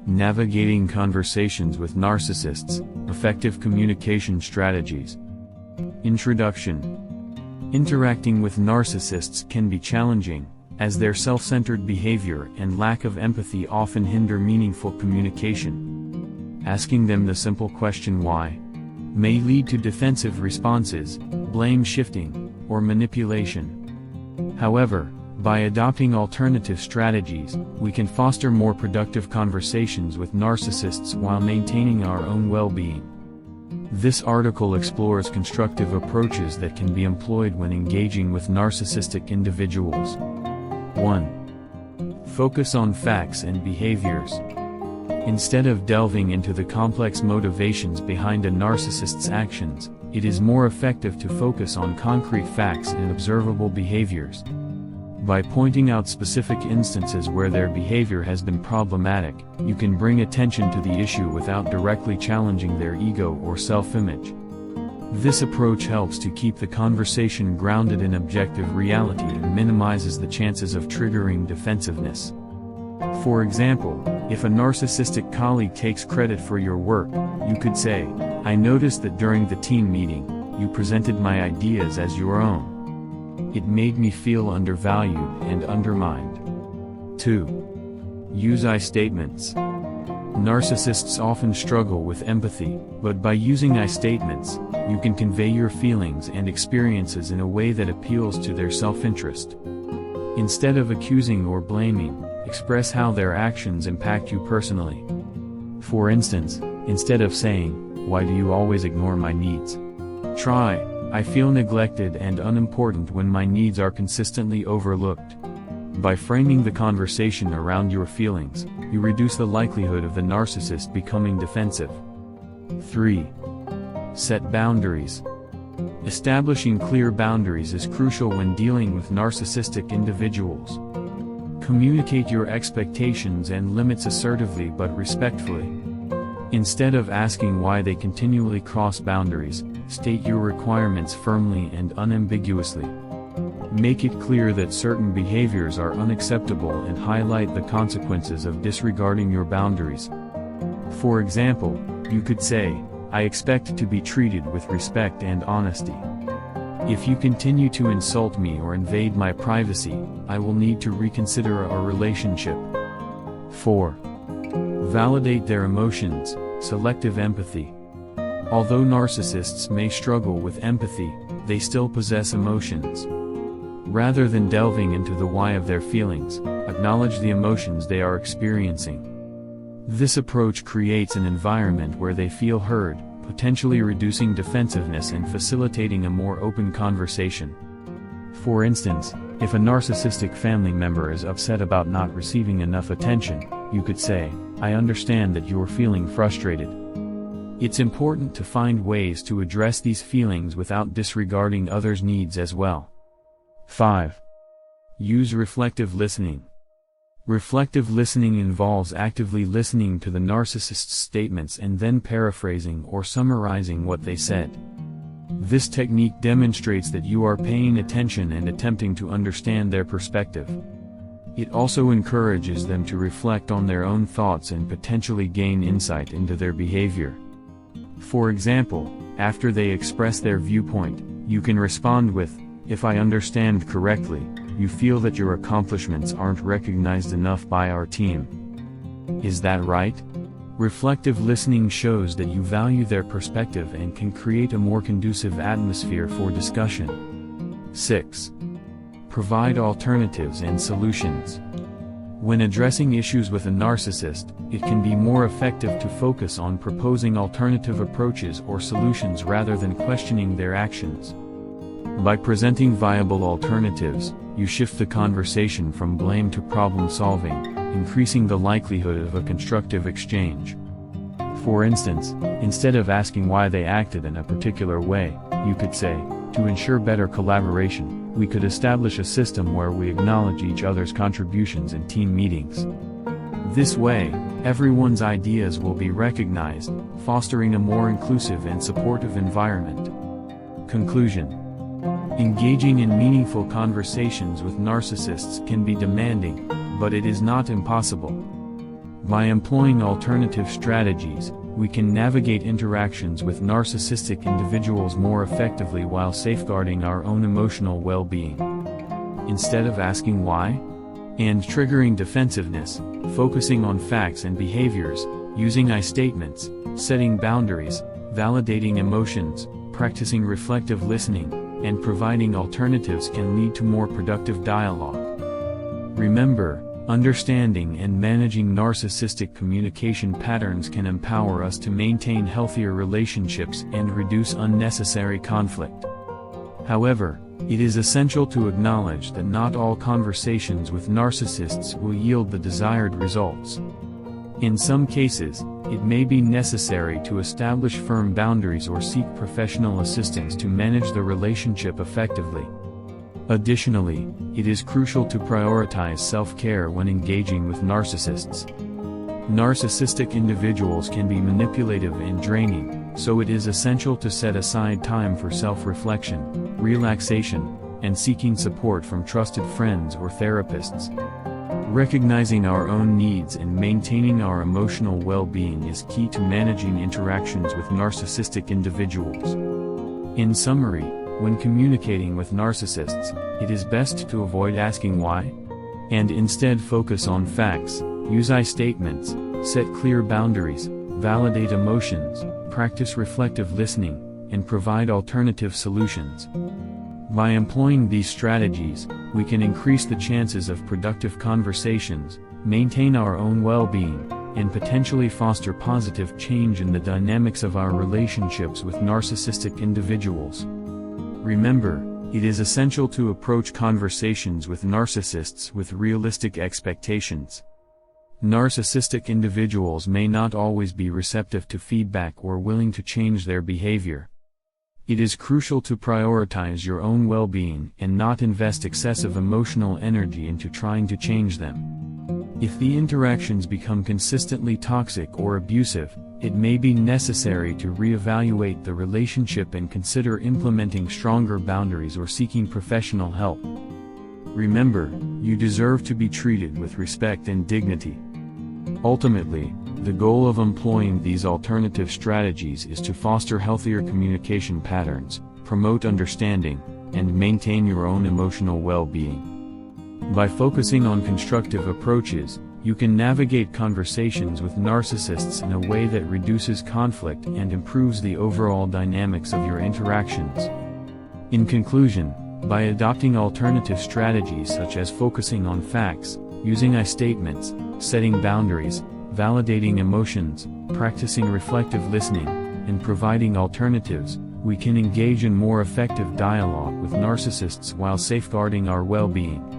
Navigating conversations with narcissists, effective communication strategies. Introduction. Interacting with narcissists can be challenging, as their self-centered behavior and lack of empathy often hinder meaningful communication. Asking them the simple question why may lead to defensive responses, blame shifting, or manipulation. However, by adopting alternative strategies, we can foster more productive conversations with narcissists while maintaining our own well-being. This article explores constructive approaches that can be employed when engaging with narcissistic individuals. 1. Focus on facts and behaviors. Instead of delving into the complex motivations behind a narcissist's actions, it is more effective to focus on concrete facts and observable behaviors. By pointing out specific instances where their behavior has been problematic, you can bring attention to the issue without directly challenging their ego or self-image. This approach helps to keep the conversation grounded in objective reality and minimizes the chances of triggering defensiveness. For example, if a narcissistic colleague takes credit for your work, you could say, "I noticed that during the team meeting, you presented my ideas as your own. It made me feel undervalued and undermined." 2. Use I statements. Narcissists often struggle with empathy, but by using I statements, you can convey your feelings and experiences in a way that appeals to their self-interest. Instead of accusing or blaming, express how their actions impact you personally. For instance, instead of saying, "Why do you always ignore my needs?" try, "I feel neglected and unimportant when my needs are consistently overlooked." By framing the conversation around your feelings, you reduce the likelihood of the narcissist becoming defensive. 3. Set boundaries. Establishing clear boundaries is crucial when dealing with narcissistic individuals. Communicate your expectations and limits assertively but respectfully. Instead of asking why they continually cross boundaries, state your requirements firmly and unambiguously. Make it clear that certain behaviors are unacceptable and highlight the consequences of disregarding your boundaries. For example, you could say, "I expect to be treated with respect and honesty. If you continue to insult me or invade my privacy, I will need to reconsider our relationship." 4. Validate their emotions, selective empathy. Although narcissists may struggle with empathy, they still possess emotions. Rather than delving into the why of their feelings, acknowledge the emotions they are experiencing. This approach creates an environment where they feel heard, potentially reducing defensiveness and facilitating a more open conversation. For instance, if a narcissistic family member is upset about not receiving enough attention, you could say, "I understand that you're feeling frustrated. It's important to find ways to address these feelings without disregarding others' needs as well." 5. Use reflective listening. Reflective listening involves actively listening to the narcissist's statements and then paraphrasing or summarizing what they said. This technique demonstrates that you are paying attention and attempting to understand their perspective. It also encourages them to reflect on their own thoughts and potentially gain insight into their behavior. For example, after they express their viewpoint, you can respond with, "If I understand correctly, you feel that your accomplishments aren't recognized enough by our team. Is that right?" Reflective listening shows that you value their perspective and can create a more conducive atmosphere for discussion. 6. Provide alternatives and solutions. When addressing issues with a narcissist, it can be more effective to focus on proposing alternative approaches or solutions rather than questioning their actions. By presenting viable alternatives, you shift the conversation from blame to problem solving, increasing the likelihood of a constructive exchange. For instance, instead of asking why they acted in a particular way, you could say, "To ensure better collaboration, we could establish a system where we acknowledge each other's contributions in team meetings. This way, everyone's ideas will be recognized, fostering a more inclusive and supportive environment." Conclusion. Engaging in meaningful conversations with narcissists can be demanding, but it is not impossible. By employing alternative strategies, we can navigate interactions with narcissistic individuals more effectively while safeguarding our own emotional well-being. Instead of asking why and triggering defensiveness, focusing on facts and behaviors, using I statements, setting boundaries, validating emotions, practicing reflective listening, and providing alternatives can lead to more productive dialogue. Remember, understanding and managing narcissistic communication patterns can empower us to maintain healthier relationships and reduce unnecessary conflict. However, it is essential to acknowledge that not all conversations with narcissists will yield the desired results. In some cases, it may be necessary to establish firm boundaries or seek professional assistance to manage the relationship effectively. Additionally, it is crucial to prioritize self-care when engaging with narcissists. Narcissistic individuals can be manipulative and draining, so it is essential to set aside time for self-reflection, relaxation, and seeking support from trusted friends or therapists. Recognizing our own needs and maintaining our emotional well-being is key to managing interactions with narcissistic individuals. In summary, when communicating with narcissists, it is best to avoid asking why, and instead focus on facts, use I statements, set clear boundaries, validate emotions, practice reflective listening, and provide alternative solutions. By employing these strategies, we can increase the chances of productive conversations, maintain our own well-being, and potentially foster positive change in the dynamics of our relationships with narcissistic individuals. Remember, it is essential to approach conversations with narcissists with realistic expectations. Narcissistic individuals may not always be receptive to feedback or willing to change their behavior. It is crucial to prioritize your own well-being and not invest excessive emotional energy into trying to change them. If the interactions become consistently toxic or abusive, it may be necessary to reevaluate the relationship and consider implementing stronger boundaries or seeking professional help. Remember, you deserve to be treated with respect and dignity. Ultimately, the goal of employing these alternative strategies is to foster healthier communication patterns, promote understanding, and maintain your own emotional well-being. By focusing on constructive approaches, you can navigate conversations with narcissists in a way that reduces conflict and improves the overall dynamics of your interactions. In conclusion, by adopting alternative strategies such as focusing on facts, using I statements, setting boundaries, validating emotions, practicing reflective listening, and providing alternatives, we can engage in more effective dialogue with narcissists while safeguarding our well-being.